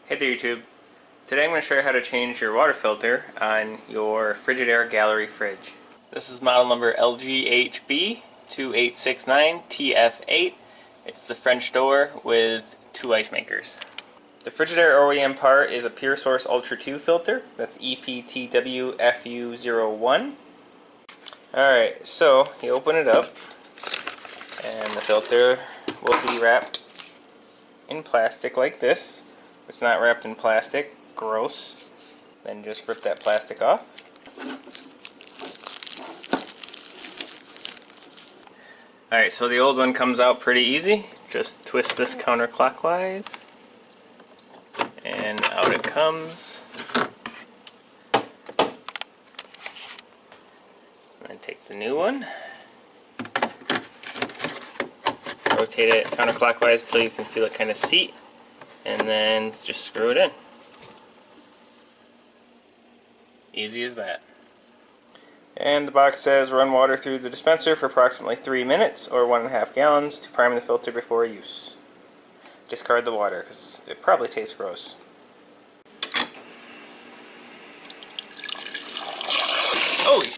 Hey there YouTube. Today I'm going to show you how to change your water filter on your Frigidaire gallery fridge. This is model number LGHB2869TF. It's the French door with 2 ice makers. The Frigidaire OEM part is a PureSource Ultra 2 filter. That's EPTWFU01. Alright, so you open it up and the filter will be wrapped in plastic like this. It's not wrapped in plastic. Gross. Then just rip that plastic off. Alright, so the old one comes out pretty easy. Just twist this counterclockwise and out it comes. And then take the new one. Rotate it counterclockwise until you can feel it kind of seat. And then just screw it in. Easy as that. And the box says run water through the dispenser for approximately 3 minutes or 1.5 gallons to prime the filter before use. Discard the water because it probably tastes gross. Holy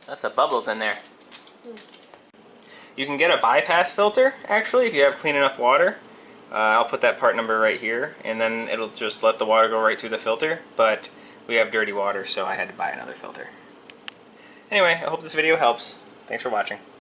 Lots of bubbles in there. You can get a bypass filter, actually, if you have clean enough water. I'll put that part number right here, and then it'll just let the water go right through the filter, but we have dirty water, so I had to buy another filter. Anyway, I hope this video helps. Thanks for watching.